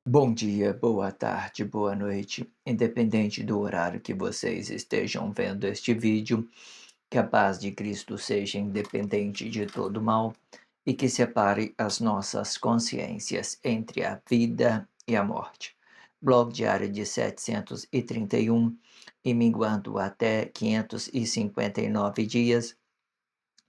Bom dia, boa tarde, boa noite, independente do horário que vocês estejam vendo este vídeo, que a paz de Cristo seja independente de todo mal e que separe as nossas consciências entre a vida e a morte. Blog diário de 731 e minguando até 559 dias,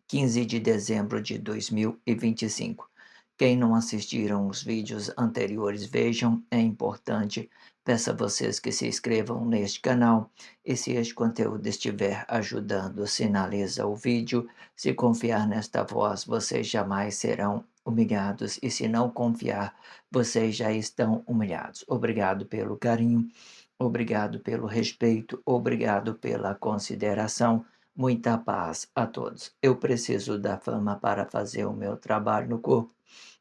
15 de dezembro de 2025. Quem não assistiram os vídeos anteriores, vejam, é importante. Peço a vocês que se inscrevam neste canal e se este conteúdo estiver ajudando, sinaliza o vídeo. Se confiar nesta voz, vocês jamais serão humilhados e se não confiar, vocês já estão humilhados. Obrigado pelo carinho, obrigado pelo respeito, obrigado pela consideração. Muita paz a todos. Eu preciso da fama para fazer o meu trabalho no corpo.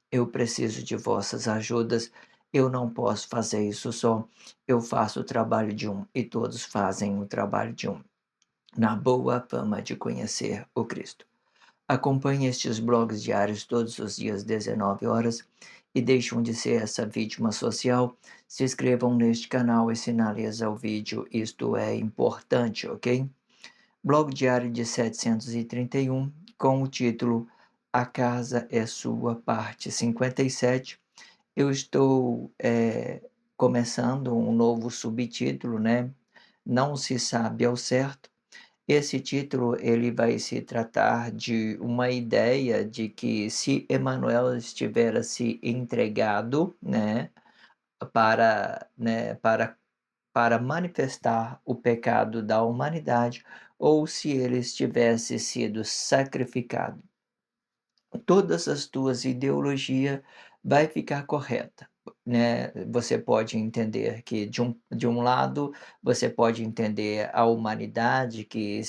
Eu preciso de vossas ajudas. Eu não posso fazer isso só. Eu faço o trabalho de um e todos fazem o trabalho de um. Na boa fama de conhecer o Cristo. Acompanhe estes blogs diários todos os dias, 19 horas, e deixem de ser essa vítima social. Se inscrevam neste canal e sinaliza o vídeo. Isto é importante, ok? Blog diário de 731, com o título A Casa é Sua, parte 57. Eu estou começando um novo subtítulo, né? Não se sabe ao certo. Esse título ele vai se tratar de uma ideia de que se Emanuel estivesse se entregado, né, para manifestar o pecado da humanidade, ou se ele tivesse sido sacrificado. Todas as tuas ideologias vai ficar correta, né? Você pode entender que de um lado, você pode entender a humanidade que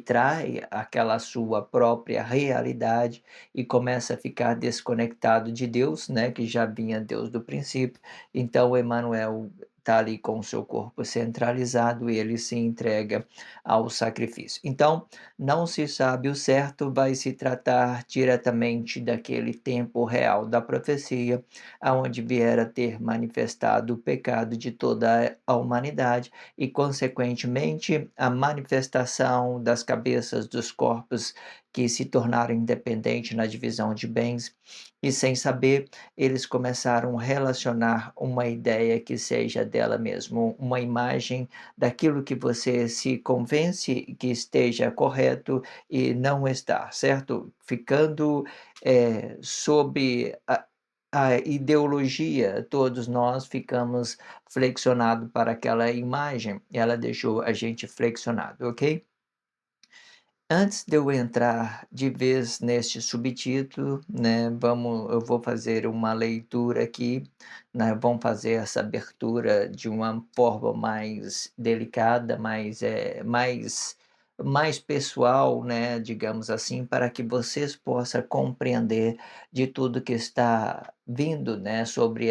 trai aquela sua própria realidade e começa a ficar desconectado de Deus, né, que já vinha Deus do princípio. Então Emanuel está ali com o seu corpo centralizado e ele se entrega ao sacrifício. Então, não se sabe o certo, vai se tratar diretamente daquele tempo real da profecia, aonde vier a ter manifestado o pecado de toda a humanidade e, consequentemente, a manifestação das cabeças dos corpos que se tornaram independentes na divisão de bens, e sem saber, eles começaram a relacionar uma ideia que seja dela mesma, uma imagem daquilo que você se convence que esteja correto e não está, certo? Ficando sob a ideologia, todos nós ficamos flexionados para aquela imagem, ela deixou a gente flexionado, ok? Antes de eu entrar de vez neste subtítulo, né, eu vou fazer uma leitura aqui, né, vamos fazer essa abertura de uma forma mais delicada, mais pessoal, né, digamos assim, para que vocês possam compreender de tudo que está vindo, né, sobre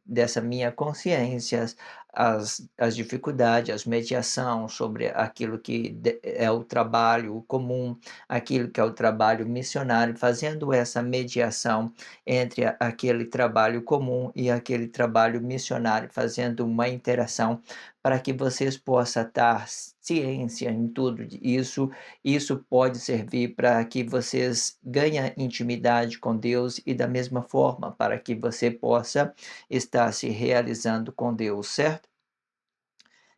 dessa minha consciência, as dificuldades, as mediação sobre aquilo que é o trabalho comum, aquilo que é o trabalho missionário, fazendo essa mediação entre aquele trabalho comum e aquele trabalho missionário, fazendo uma interação para que vocês possam estar ciência em tudo isso. Isso pode servir para que vocês ganhem intimidade com Deus e da mesma forma para que você possa estar se realizando com Deus, certo?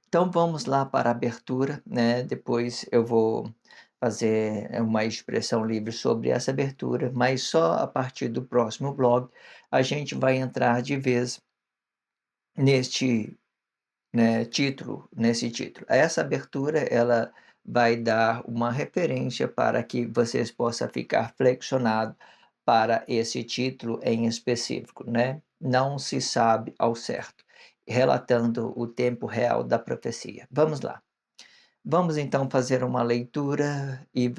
Então vamos lá para a abertura, né? Depois eu vou fazer uma expressão livre sobre essa abertura, mas só a partir do próximo blog a gente vai entrar de vez neste, né, título, nesse título. Essa abertura ela vai dar uma referência para que vocês possam ficar flexionado para esse título em específico, né? Não se sabe ao certo, relatando o tempo real da profecia. Vamos lá. Vamos então fazer uma leitura e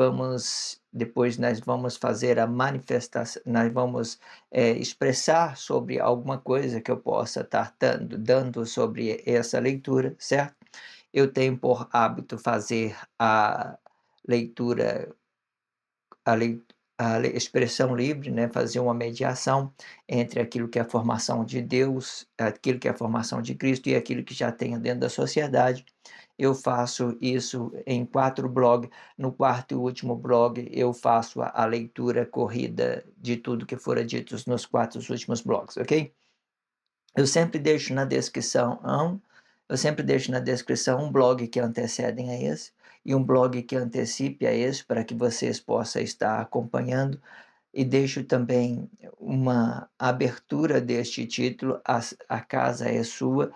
depois nós vamos fazer a manifestação, nós vamos expressar sobre alguma coisa que eu possa estar dando sobre essa leitura, certo? Eu tenho por hábito fazer leitura, expressão livre, né, fazer uma mediação entre aquilo que é a formação de Deus, aquilo que é a formação de Cristo e aquilo que já tem dentro da sociedade. Eu faço isso em 4 blogs. No quarto e último blog, eu faço a leitura corrida de tudo que fora dito nos 4 últimos blogs, ok? Eu sempre deixo na descrição eu sempre deixo na descrição um blog que antecedem a esse e um blog que antecipe a esse para que vocês possam estar acompanhando, e deixo também uma abertura deste título, a casa é sua,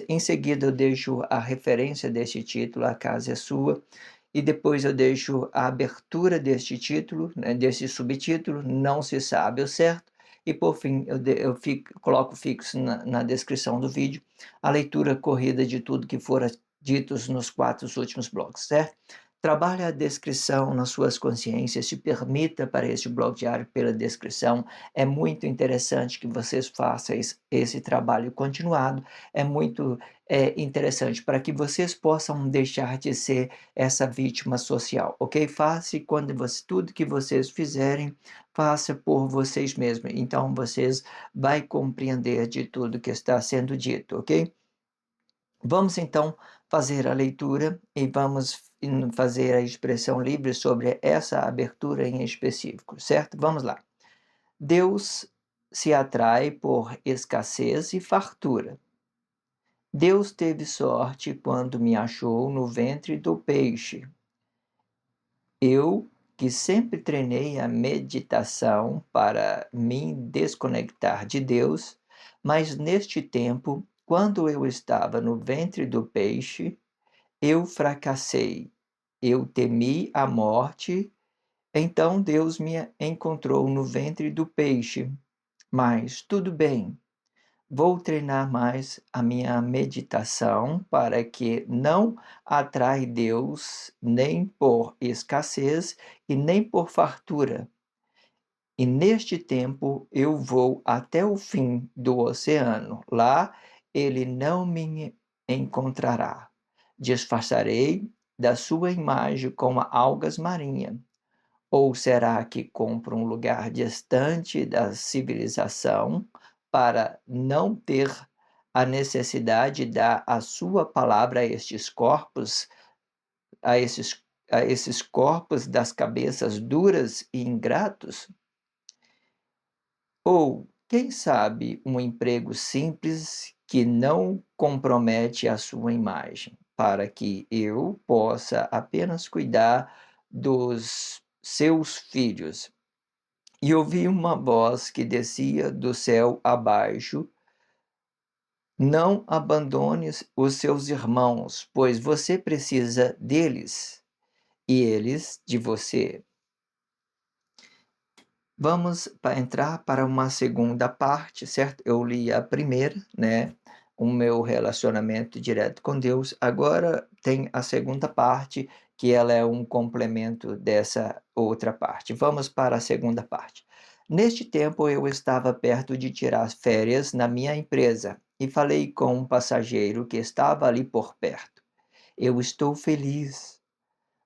em seguida eu deixo a referência deste título, a casa é sua, e depois eu deixo a abertura deste título, né, desse subtítulo, não se sabe o certo, e por fim coloco fixo na descrição do vídeo a leitura corrida de tudo que fora ditos nos 4 últimos blogs, certo? Trabalhe a descrição nas suas consciências, se permita para este blog diário pela descrição. É muito interessante que vocês façam esse trabalho continuado. É muito interessante para que vocês possam deixar de ser essa vítima social, ok? Faça tudo que vocês fizerem, faça por vocês mesmos. Então vocês vai compreender de tudo que está sendo dito, ok? Vamos então fazer a leitura e vamos fazer a expressão livre sobre essa abertura em específico, certo? Vamos lá. Deus se atrai por escassez e fartura. Deus teve sorte quando me achou no ventre do peixe. Eu, que sempre treinei a meditação para me desconectar de Deus, mas neste tempo, quando eu estava no ventre do peixe, eu fracassei, eu temi a morte, então Deus me encontrou no ventre do peixe. Mas tudo bem, vou treinar mais a minha meditação para que não atrai Deus nem por escassez e nem por fartura. E neste tempo eu vou até o fim do oceano. Lá ele não me encontrará. Disfarçarei da sua imagem com algas marinhas. Ou será que compro um lugar distante da civilização para não ter a necessidade de dar a sua palavra a estes corpos, a esses, a esses corpos das cabeças duras e ingratos? Ou, quem sabe, um emprego simples que não compromete a sua imagem, para que eu possa apenas cuidar dos seus filhos. E ouvi uma voz que descia do céu abaixo: não abandone os seus irmãos, pois você precisa deles e eles de você. Vamos entrar para uma segunda parte, certo? Eu li a primeira, né? O meu relacionamento direto com Deus. Agora tem a segunda parte, que ela é um complemento dessa outra parte. Vamos para a segunda parte. Neste tempo eu estava perto de tirar férias na minha empresa e falei com um passageiro que estava ali por perto. Eu estou feliz,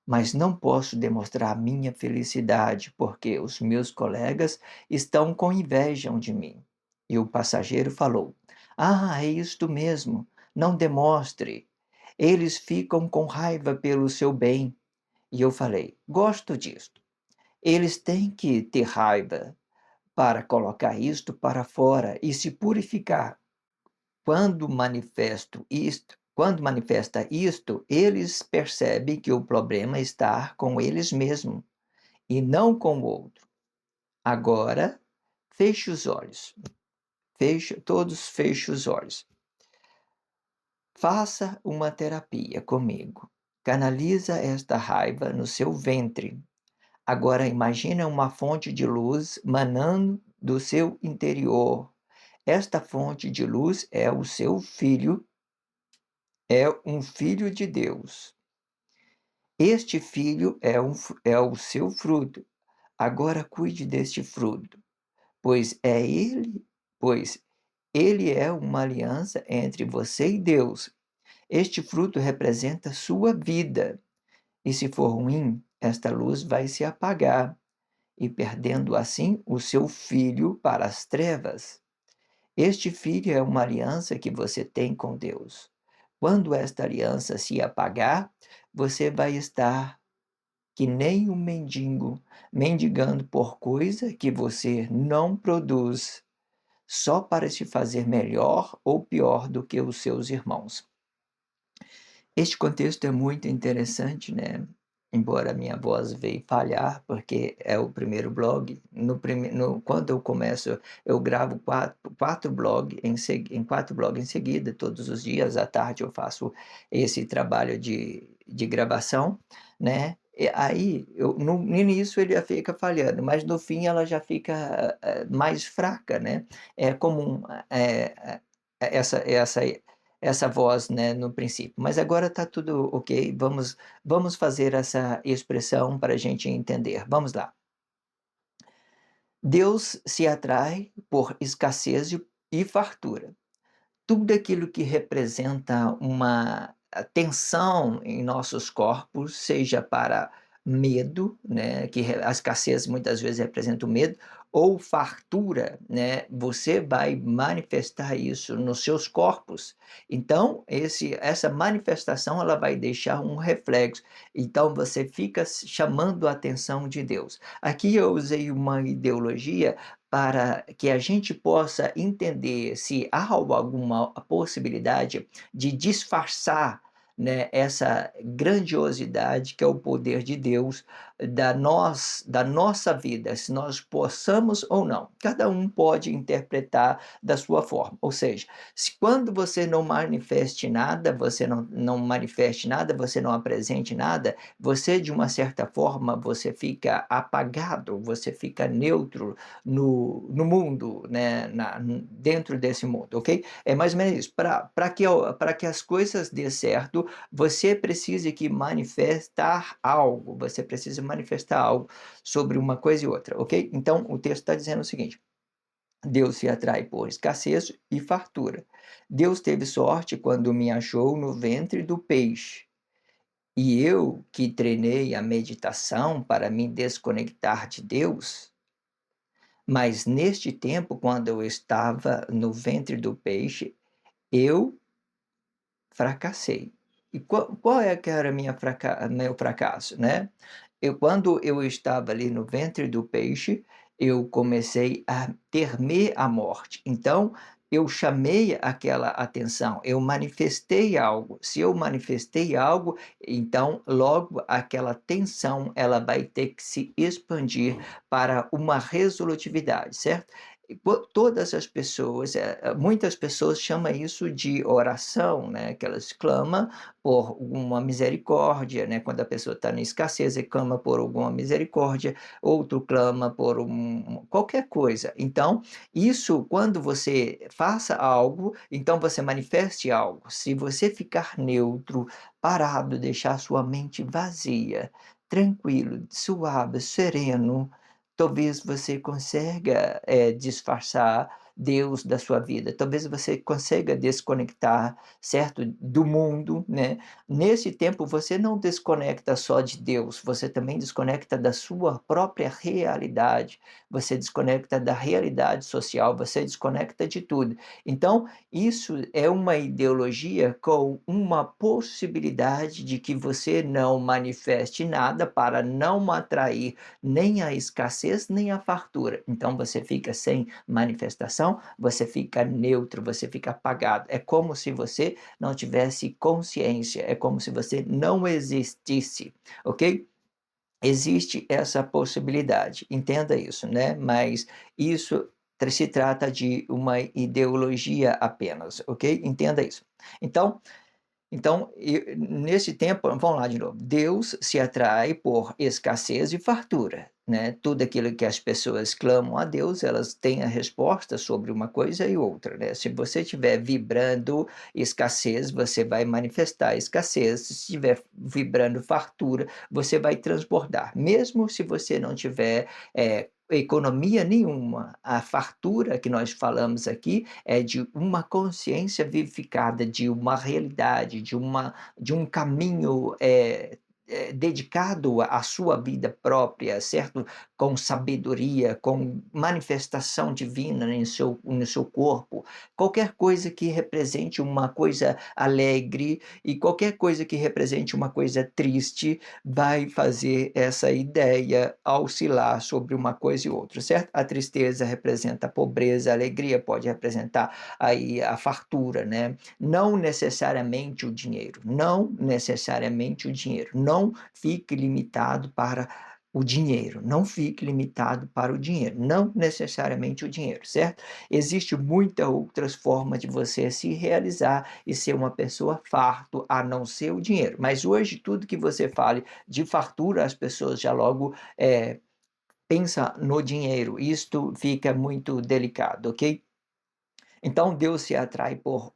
mas não posso demonstrar minha felicidade porque os meus colegas estão com inveja de mim. E o passageiro falou: ah, é isto mesmo, não demonstre. Eles ficam com raiva pelo seu bem. E eu falei: gosto disto. Eles têm que ter raiva para colocar isto para fora e se purificar. Quando manifesta isto, eles percebem que o problema está com eles mesmos e não com o outro. Agora, feche os olhos. Todos fechem os olhos. Faça uma terapia comigo. Canaliza esta raiva no seu ventre. Agora imagine uma fonte de luz manando do seu interior. Esta fonte de luz é o seu filho, é um filho de Deus. Este filho é o seu fruto. Agora cuide deste fruto, pois ele é uma aliança entre você e Deus. Este fruto representa sua vida. E se for ruim, esta luz vai se apagar e perdendo assim o seu filho para as trevas. Este filho é uma aliança que você tem com Deus. Quando esta aliança se apagar, você vai estar que nem um mendigo, mendigando por coisa que você não produz, só para se fazer melhor ou pior do que os seus irmãos. Este contexto é muito interessante, né, embora a minha voz veio falhar, porque é o primeiro blog, quando eu começo, eu gravo 4 blog em 4 blog em seguida, todos os dias, à tarde eu faço esse trabalho de gravação, né, e aí eu no início ele já fica falhando, mas no fim ela já fica, mais fraca, né, é comum, essa voz, né, no princípio. Mas agora está tudo ok, vamos fazer essa expressão para a gente entender. Vamos lá. Deus se atrai por escassez e fartura. Tudo aquilo que representa uma tensão em nossos corpos, seja para medo, né, a escassez muitas vezes representa o medo, ou fartura, né, você vai manifestar isso nos seus corpos. Então, essa manifestação ela vai deixar um reflexo. Então, você fica chamando a atenção de Deus. Aqui eu usei uma ideologia para que a gente possa entender se há alguma possibilidade de disfarçar, né, essa grandiosidade que é o poder de Deus da nossa vida, se nós possamos ou não. Cada um pode interpretar da sua forma. Ou seja, se quando você não manifeste nada, você não manifeste nada, você não apresente nada, você de uma certa forma você fica apagado, você fica neutro no mundo, né, dentro desse mundo, ok? É mais ou menos isso. Para que as coisas dê certo, você precisa que manifestar algo, você precisa manifestar algo sobre uma coisa e outra, ok? Então, o texto está dizendo o seguinte: Deus se atrai por escassez e fartura. Deus teve sorte quando me achou no ventre do peixe. E eu, que treinei a meditação para me desconectar de Deus, mas neste tempo, quando eu estava no ventre do peixe, eu fracassei. E qual é que era meu fracasso, né? Quando eu estava ali no ventre do peixe, eu comecei a temer a morte. Então, eu chamei aquela atenção, eu manifestei algo. Se eu manifestei algo, então logo aquela tensão ela vai ter que se expandir para uma resolutividade, certo? Todas as pessoas, muitas pessoas chamam isso de oração, né? Que elas clamam por uma misericórdia, né? Quando a pessoa está na escassez, ele clama por alguma misericórdia, outro clama por qualquer coisa. Então, isso, quando você faça algo, então você manifeste algo. Se você ficar neutro, parado, deixar sua mente vazia, tranquilo, suave, sereno, talvez você consiga, disfarçar Deus da sua vida. Talvez você consiga desconectar, certo, do mundo, né. Nesse tempo você não desconecta só de Deus, você também desconecta da sua própria realidade, você desconecta da realidade social, você desconecta de tudo. Então, isso é uma ideologia com uma possibilidade de que você não manifeste nada para não atrair nem a escassez, nem a fartura. Então você fica sem manifestação, você fica neutro, você fica apagado. É como se você não tivesse consciência, é como se você não existisse, ok? Existe essa possibilidade, entenda isso, né? Mas isso se trata de uma ideologia apenas, ok? Entenda isso. Nesse tempo, vamos lá de novo. Deus se atrai por escassez e fartura, né? Tudo aquilo que as pessoas clamam a Deus, elas têm a resposta sobre uma coisa e outra, né? Se você estiver vibrando escassez, você vai manifestar escassez. Se estiver vibrando fartura, você vai transbordar. Mesmo se você não tiver economia nenhuma, a fartura que nós falamos aqui é de uma consciência vivificada, de uma realidade, de um caminho dedicado à sua vida própria, certo? Com sabedoria, com manifestação divina no seu corpo, qualquer coisa que represente uma coisa alegre e qualquer coisa que represente uma coisa triste, vai fazer essa ideia oscilar sobre uma coisa e outra, certo? A tristeza representa a pobreza, a alegria pode representar aí a fartura, né? Não necessariamente o dinheiro, não necessariamente o dinheiro. Não fique limitado para o dinheiro, não fique limitado para o dinheiro, não necessariamente o dinheiro, certo? Existe muita outras formas de você se realizar e ser uma pessoa farto, a não ser o dinheiro. Mas hoje, tudo que você fale de fartura, as pessoas já logo pensa no dinheiro. Isto fica muito delicado, ok? Então, Deus se atrai por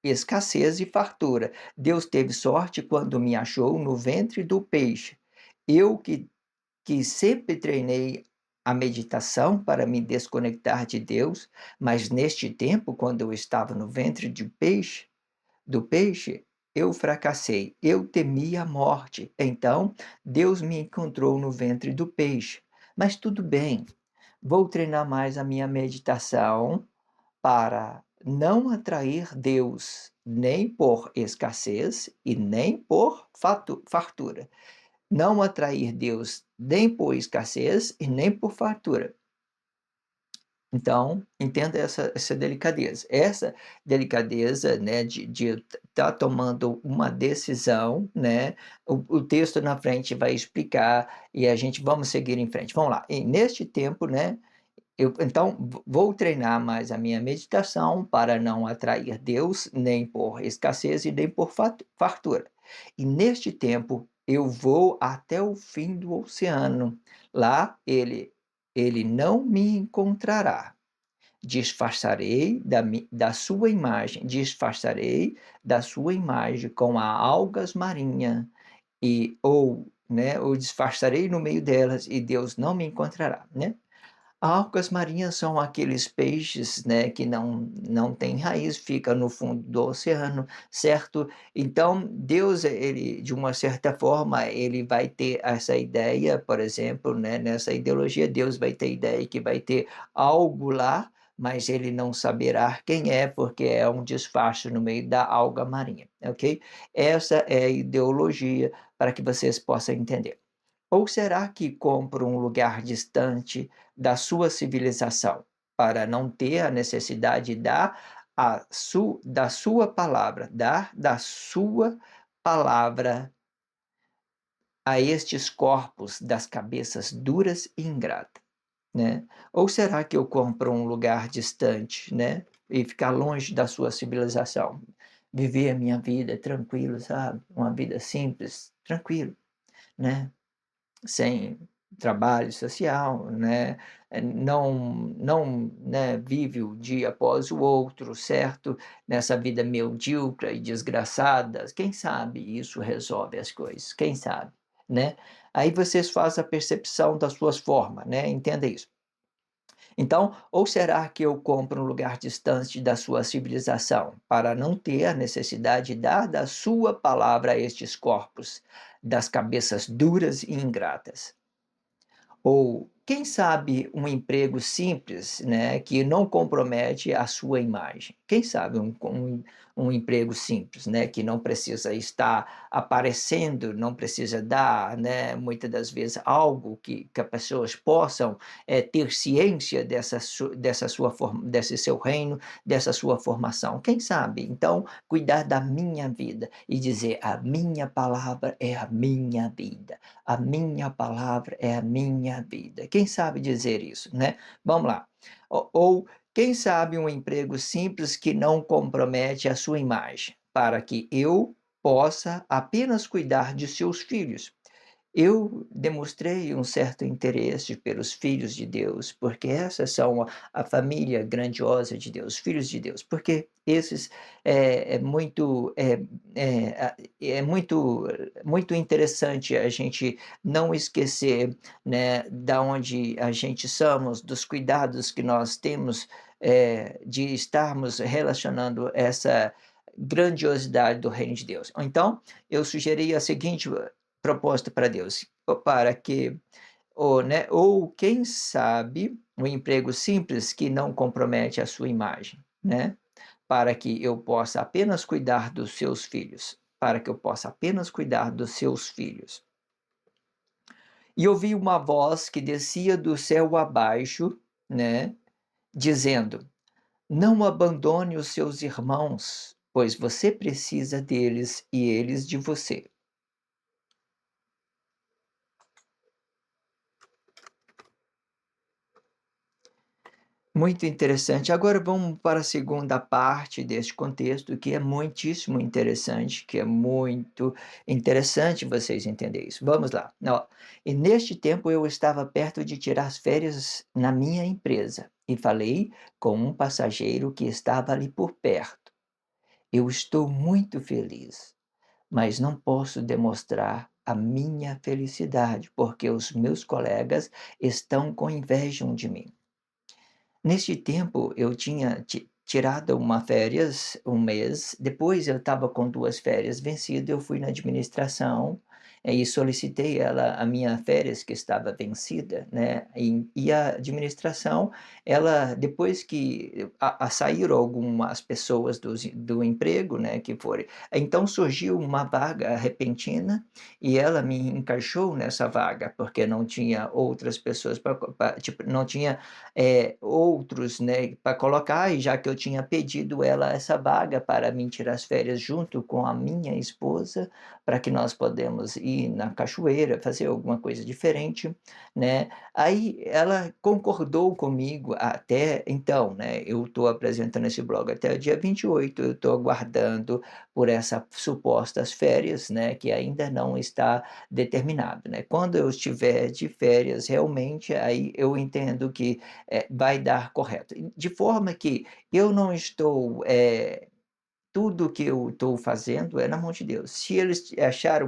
escassez e fartura. Deus teve sorte quando me achou no ventre do peixe. Eu que sempre treinei a meditação para me desconectar de Deus, mas neste tempo, quando eu estava no ventre do peixe, eu fracassei, eu temia a morte. Então, Deus me encontrou no ventre do peixe. Mas tudo bem, vou treinar mais a minha meditação para não atrair Deus nem por escassez e nem por fartura. Não atrair Deus nem por escassez e nem por fartura. Então, entenda essa delicadeza. Essa delicadeza, né, de estar tomando uma decisão, né, o texto na frente vai explicar e a gente vamos seguir em frente. Vamos lá. E neste tempo, né, eu então vou treinar mais a minha meditação para não atrair Deus nem por escassez e nem por fartura. E neste tempo eu vou até o fim do oceano. Lá ele não me encontrará. Disfarçarei da sua imagem com a algas marinhas ou disfarçarei no meio delas e Deus não me encontrará, né? Algas marinhas são aqueles peixes, né, que não têm raiz, fica no fundo do oceano, certo? Então, Deus, ele, de uma certa forma, ele vai ter essa ideia, por exemplo, né, nessa ideologia, Deus vai ter ideia que vai ter algo lá, mas ele não saberá quem é, porque é um disfarce no meio da alga marinha, ok? Essa é a ideologia para que vocês possam entender. Ou será que compro um lugar distante da sua civilização, para não ter a necessidade de da sua palavra, dar da sua palavra a estes corpos das cabeças duras e ingratas, né? Ou será que eu compro um lugar distante, né? E ficar longe da sua civilização, viver a minha vida tranquilo, sabe? Uma vida simples, tranquilo, né? Sem trabalho social, né? Não, né, vive o dia após o outro, certo? Nessa vida medíocre e desgraçada. Quem sabe isso resolve as coisas? Quem sabe, né? Aí vocês fazem a percepção das suas formas, né? Entenda isso. Então, ou será que eu compro um lugar distante da sua civilização, para não ter a necessidade de dar da sua palavra a estes corpos, das cabeças duras e ingratas? Ou, quem sabe, um emprego simples, né, que não compromete a sua imagem. Quem sabe um emprego simples, né, que não precisa estar aparecendo, não precisa dar, né, muitas das vezes, algo que as pessoas possam ter ciência desse seu reino, dessa sua formação. Quem sabe, então, cuidar da minha vida e dizer: a minha palavra é a minha vida. A minha palavra é a minha vida. Quem sabe dizer isso, né? Vamos lá. Ou quem sabe um emprego simples que não compromete a sua imagem, para que eu possa apenas cuidar de seus filhos. Eu demonstrei um certo interesse pelos filhos de Deus, porque essas são a família grandiosa de Deus, filhos de Deus, porque esses é muito muito interessante a gente não esquecer, né, da onde a gente somos, dos cuidados que nós temos de estarmos relacionando essa grandiosidade do reino de Deus. Então, eu sugeri a seguinte proposta para Deus, para que ou quem sabe, um emprego simples que não compromete a sua imagem, né, para que eu possa apenas cuidar dos seus filhos, para que eu possa apenas cuidar dos seus filhos. E ouvi uma voz que descia do céu abaixo, né, dizendo: "Não abandone os seus irmãos, pois você precisa deles e eles de você." Muito interessante. Agora vamos para a segunda parte deste contexto, que é muitíssimo interessante, que é muito interessante vocês entenderem isso. Vamos lá. Ó, e neste tempo eu estava perto de tirar as férias na minha empresa e falei com um passageiro que estava ali por perto. Eu estou muito feliz, mas não posso demonstrar a minha felicidade, porque os meus colegas estão com inveja de mim. Neste tempo, eu tinha tirado uma férias, um mês, depois eu estava com 2 férias vencidas, eu fui na administração, e solicitei ela a minha férias que estava vencida, né, e a administração, ela depois que saíram algumas pessoas do emprego, né, que foram então surgiu uma vaga repentina, e ela me encaixou nessa vaga, porque não tinha outras pessoas para tipo, não tinha outros, né, para colocar, e já que eu tinha pedido ela essa vaga para mim tirar as férias junto com a minha esposa, para que nós podemos ir na cachoeira, fazer alguma coisa diferente, né. Aí ela concordou comigo até então, né, eu estou apresentando esse blog até o dia 28, eu estou aguardando por essa supostas férias, né, que ainda não está determinado, né. Quando eu estiver de férias realmente, aí eu entendo que vai dar correto. De forma que eu não estou, tudo que eu estou fazendo é na mão de Deus. Se eles acharam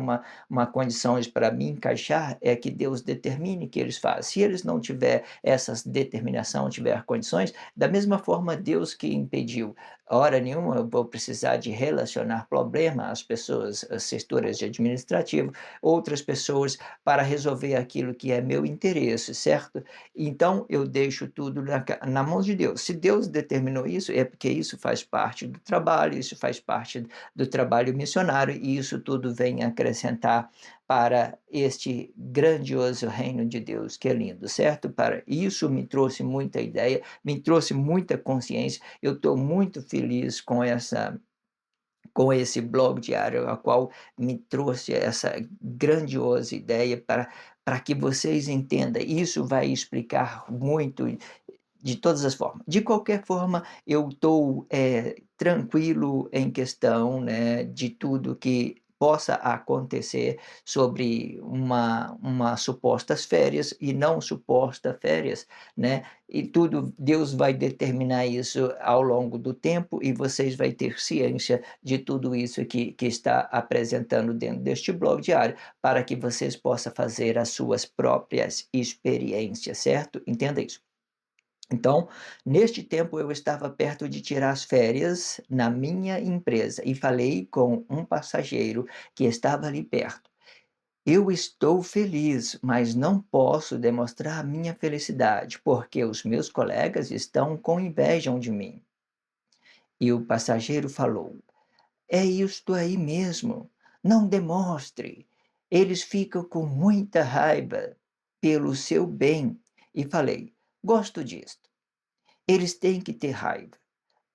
uma condições para me encaixar, é que Deus determine que eles façam. Se eles não tiver essas determinação, tiver condições, da mesma forma Deus que impediu. Hora nenhuma eu vou precisar de relacionar problema às pessoas, às setores de administrativo, outras pessoas para resolver aquilo que é meu interesse, certo? Então eu deixo tudo na mão de Deus. Se Deus determinou isso, é porque isso faz parte do trabalho, isso faz parte do trabalho missionário, e isso tudo vem acrescentar para este grandioso reino de Deus, que é lindo, certo? Para isso me trouxe muita ideia, me trouxe muita consciência. Eu estou muito feliz com esse blog diário, a qual me trouxe essa grandiosa ideia para que vocês entendam. Isso vai explicar muito de todas as formas. De qualquer forma, eu estou, tranquilo em questão, né, de tudo que possa acontecer sobre uma supostas férias e não suposta férias, né, e tudo Deus vai determinar isso ao longo do tempo e vocês vai ter ciência de tudo isso que está apresentando dentro deste blog diário, para que vocês possam fazer as suas próprias experiências, certo? Entenda isso. Então, neste tempo eu estava perto de tirar as férias na minha empresa e falei com um passageiro que estava ali perto. Eu estou feliz, mas não posso demonstrar a minha felicidade, porque os meus colegas estão com inveja de mim. E o passageiro falou: "É isto aí mesmo, não demonstre. Eles ficam com muita raiva pelo seu bem." E falei: "Gosto disto. Eles têm que ter raiva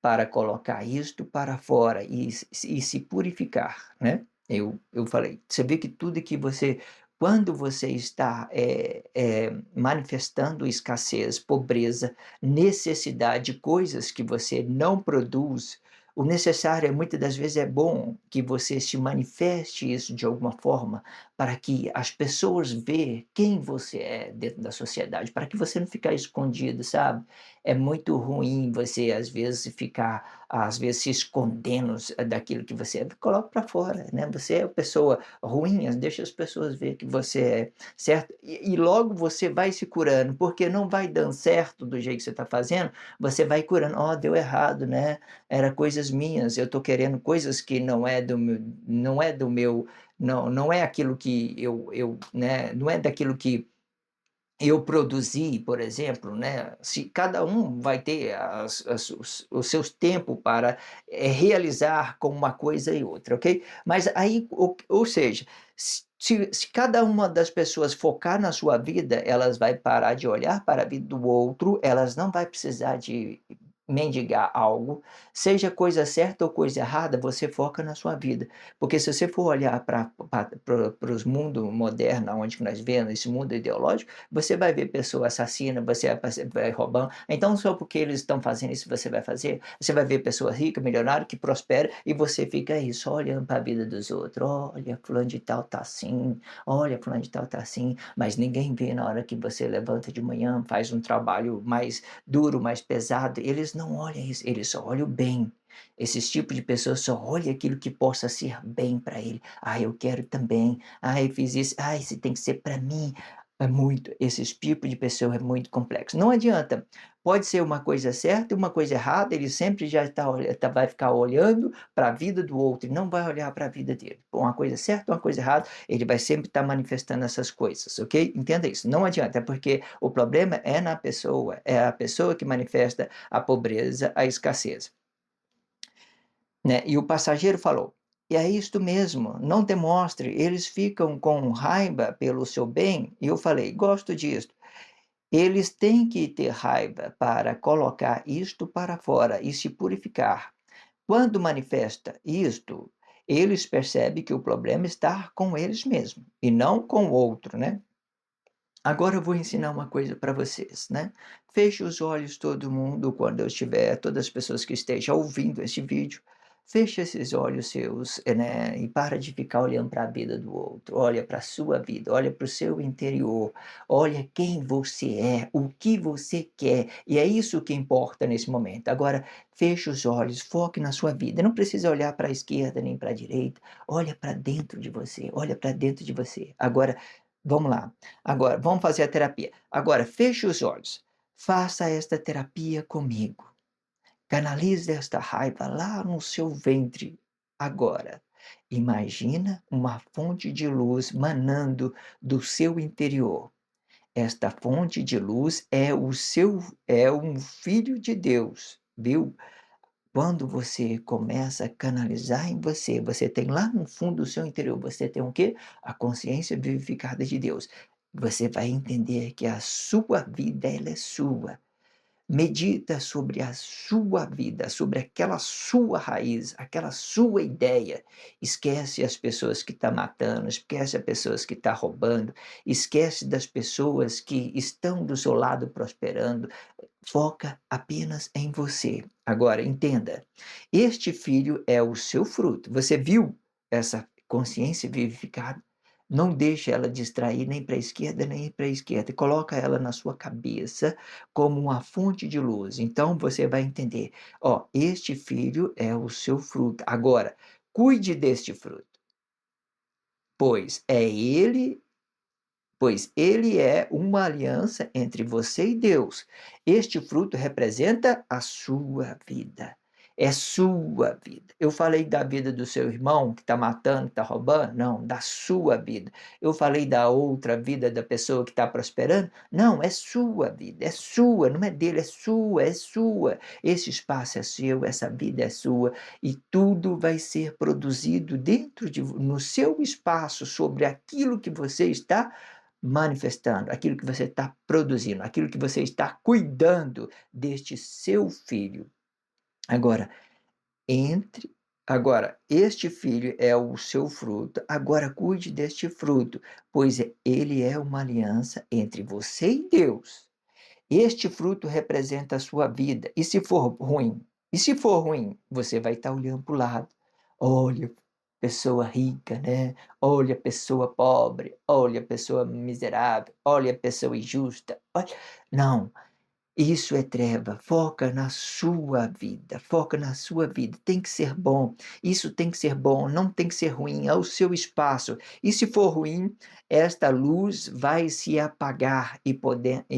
para colocar isto para fora e se purificar, né." Eu falei: "Você vê que tudo que você quando você está, manifestando escassez, pobreza, necessidade, coisas que você não produz, o necessário é muitas das vezes é bom que você se manifeste isso de alguma forma, para que as pessoas vê quem você é dentro da sociedade, para que você não ficar escondido, sabe. É muito ruim você, às vezes, ficar, às vezes, se escondendo daquilo que você é. Coloca para fora, né. Você é uma pessoa ruim, deixa as pessoas ver que você é, certo? E logo você vai se curando, porque não vai dando certo do jeito que você está fazendo, você vai curando. "Ó, deu errado, né, era coisas minhas, eu estou querendo coisas que não é do meu, não é aquilo que eu, né, não é daquilo que eu produzi, por exemplo, né, se cada um vai ter os seus tempos para, realizar com uma coisa e outra, ok? Mas aí, ou seja, se cada uma das pessoas focar na sua vida, elas vai parar de olhar para a vida do outro, elas não vai precisar de mendigar algo, seja coisa certa ou coisa errada, você foca na sua vida. Porque se você for olhar para os mundo moderno, onde que nós vemos, esse mundo ideológico, você vai ver pessoa assassina, você vai roubando. Então, só porque eles estão fazendo isso, você vai fazer? Você vai ver pessoa rica, milionária, que prospera, e você fica aí só olhando para a vida dos outros. Olha, fulano de tal tá assim, olha, fulano de tal tá assim, mas ninguém vê na hora que você levanta de manhã, faz um trabalho mais duro, mais pesado, eles não olham isso, eles só olham o bem. Esses tipos de pessoas só olham aquilo que possa ser bem para ele. "Ah, eu quero também. Ah, eu fiz isso. Ah, isso tem que ser para mim". É muito, esse tipo de pessoa é muito complexo. Não adianta, pode ser uma coisa certa e uma coisa errada, ele sempre já vai ficar olhando para a vida do outro e não vai olhar para a vida dele. Uma coisa certa, uma coisa errada, ele vai sempre estar manifestando essas coisas, ok? Entenda isso, não adianta, porque o problema é na pessoa, é a pessoa que manifesta a pobreza, a escassez, né? E o passageiro falou: "E é isto mesmo, não demonstre, eles ficam com raiva pelo seu bem". E eu falei: "Gosto disto. Eles têm que ter raiva para colocar isto para fora e se purificar. Quando manifesta isto, eles percebem que o problema está com eles mesmos e não com o outro, né? Agora eu vou ensinar uma coisa para vocês, né? Feche os olhos todo mundo quando eu estiver, todas as pessoas que estejam ouvindo este vídeo, feche esses olhos seus, né? E para de ficar olhando para a vida do outro. Olha para a sua vida, olha para o seu interior, olha quem você é, o que você quer. E é isso que importa nesse momento. Agora, feche os olhos, foque na sua vida. Não precisa olhar para a esquerda nem para a direita. Olha para dentro de você, olha para dentro de você. Agora, vamos lá. Agora, vamos fazer a terapia. Agora, feche os olhos. Faça esta terapia comigo. Canalize esta raiva lá no seu ventre. Agora, imagina uma fonte de luz manando do seu interior. Esta fonte de luz é um filho de Deus, viu? Quando você começa a canalizar em você, você tem lá no fundo do seu interior, você tem o quê? A consciência vivificada de Deus. Você vai entender que a sua vida, ela é sua. Medita sobre a sua vida, sobre aquela sua raiz, aquela sua ideia. Esquece as pessoas que estão matando, esquece as pessoas que estão roubando, esquece das pessoas que estão do seu lado prosperando. Foca apenas em você. Agora, entenda: este filho é o seu fruto. Você viu essa consciência vivificada? Não deixe ela distrair nem para a esquerda nem para a esquerda. Coloca ela na sua cabeça como uma fonte de luz. Então você vai entender: ó, este filho é o seu fruto. Agora, cuide deste fruto, pois é ele pois ele é uma aliança entre você e Deus. Este fruto representa a sua vida. É sua vida. Eu falei da vida do seu irmão que está matando, que está roubando? Não, da sua vida. Eu falei da outra vida da pessoa que está prosperando? Não, é sua vida, é sua, não é dele, é sua, é sua. Esse espaço é seu, essa vida é sua e tudo vai ser produzido no seu espaço sobre aquilo que você está manifestando, aquilo que você está produzindo, aquilo que você está cuidando deste seu filho. Agora, entre agora, este filho é o seu fruto, agora cuide deste fruto, pois ele é uma aliança entre você e Deus. Este fruto representa a sua vida. E se for ruim? E se for ruim, você vai estar olhando para o lado. Olha, pessoa rica, né? Olha, pessoa pobre. Olha, pessoa miserável. Olha, pessoa injusta. Olha. Não. Isso é treva. Foca na sua vida, foca na sua vida. Tem que ser bom, isso tem que ser bom, não tem que ser ruim, é o seu espaço. E se for ruim, esta luz vai se apagar e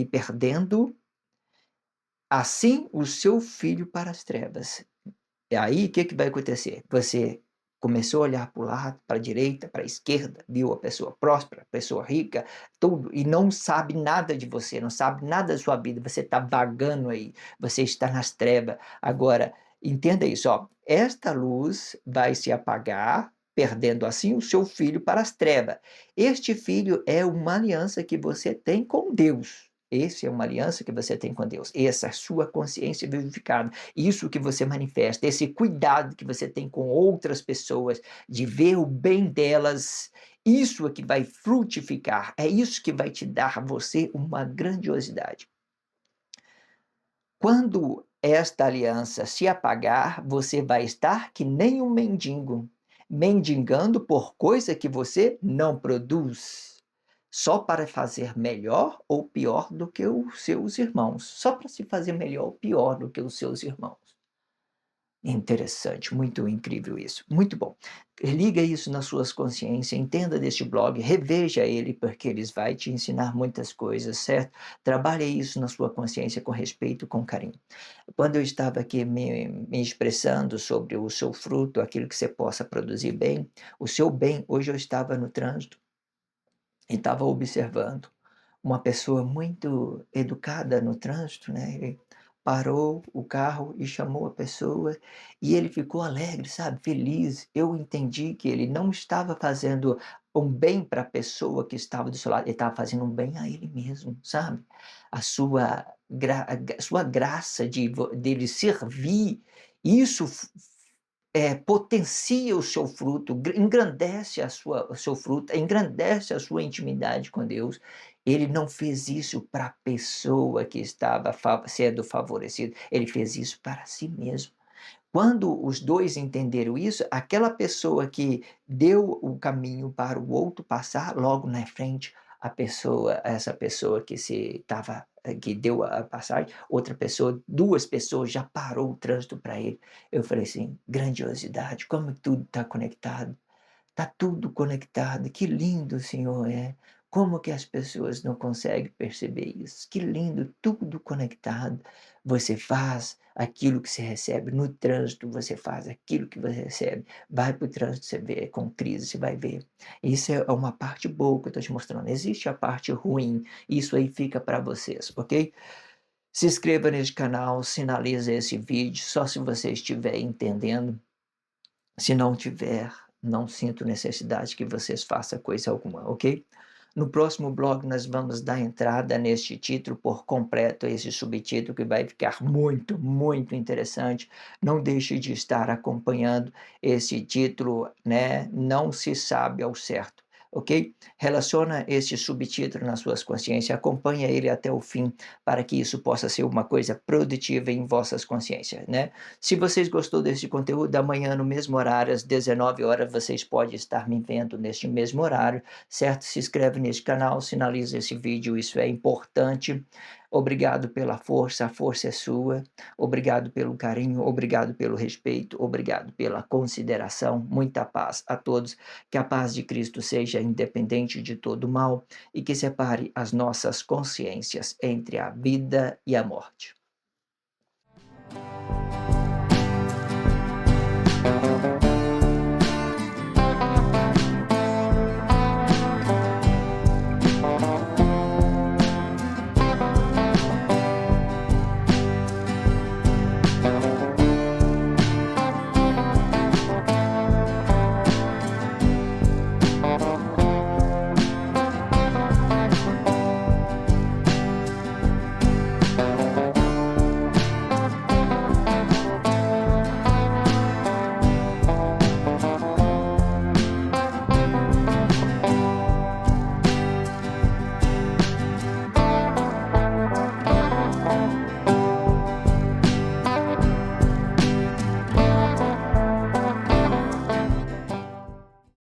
perdendo assim o seu filho para as trevas. E aí, o que que vai acontecer? Você começou a olhar para o lado, para a direita, para a esquerda, viu a pessoa próspera, a pessoa rica, tudo, e não sabe nada de você, não sabe nada da sua vida, você está vagando aí, você está nas trevas. Agora, entenda isso, ó, esta luz vai se apagar, perdendo assim o seu filho para as trevas. Este filho é uma aliança que você tem com Deus. Essa é uma aliança que você tem com Deus. Essa é a sua consciência vivificada. Isso que você manifesta, esse cuidado que você tem com outras pessoas, de ver o bem delas, isso é que vai frutificar, é isso que vai te dar a você uma grandiosidade. Quando esta aliança se apagar, você vai estar que nem um mendigo, mendigando por coisa que você não produz, só para fazer melhor ou pior do que os seus irmãos, só para se fazer melhor ou pior do que os seus irmãos. Interessante, muito incrível isso, muito bom. Liga isso nas suas consciências, entenda deste blog, reveja ele, porque eles vai te ensinar muitas coisas, certo? Trabalhe isso na sua consciência com respeito, com carinho. Quando eu estava aqui me expressando sobre o seu fruto, aquilo que você possa produzir bem, o seu bem, hoje eu estava no trânsito e estava observando uma pessoa muito educada no trânsito, né, ele parou o carro e chamou a pessoa, e ele ficou alegre, sabe, feliz. Eu entendi que ele não estava fazendo um bem para a pessoa que estava do seu lado, ele estava fazendo um bem a ele mesmo, sabe. A sua graça dele servir, isso potencia o seu fruto, engrandece o seu fruto, engrandece a sua intimidade com Deus. Ele não fez isso para a pessoa que estava sendo favorecida, ele fez isso para si mesmo. Quando os dois entenderam isso, aquela pessoa que deu o caminho para o outro passar, logo na frente, essa pessoa que que deu a passagem, outra pessoa, duas pessoas já parou o trânsito para ele. Eu falei assim, grandiosidade, como tudo está conectado. Está tudo conectado, que lindo o Senhor é. Como que as pessoas não conseguem perceber isso? Que lindo, tudo conectado. Você faz aquilo que você recebe no trânsito, você faz aquilo que você recebe. Vai para o trânsito, você vê com crise, você vai ver. Isso é uma parte boa que eu estou te mostrando. Existe a parte ruim, isso aí fica para vocês, ok? Se inscreva nesse canal, sinalize esse vídeo, só se você estiver entendendo. Se não tiver, não sinto necessidade que vocês façam coisa alguma, ok? No próximo blog nós vamos dar entrada neste título por completo, esse subtítulo que vai ficar muito, muito interessante. Não deixe de estar acompanhando esse título, né? Não se sabe ao certo, ok? Relaciona esse subtítulo nas suas consciências, acompanha ele até o fim para que isso possa ser uma coisa produtiva em vossas consciências, né? Se vocês gostou desse conteúdo, amanhã no mesmo horário, às 19 horas, vocês podem estar me vendo neste mesmo horário, certo? Se inscreve neste canal, sinaliza esse vídeo, isso é importante. Obrigado pela força, a força é sua. Obrigado pelo carinho, obrigado pelo respeito, obrigado pela consideração. Muita paz a todos. Que a paz de Cristo seja independente de todo mal e que separe as nossas consciências entre a vida e a morte.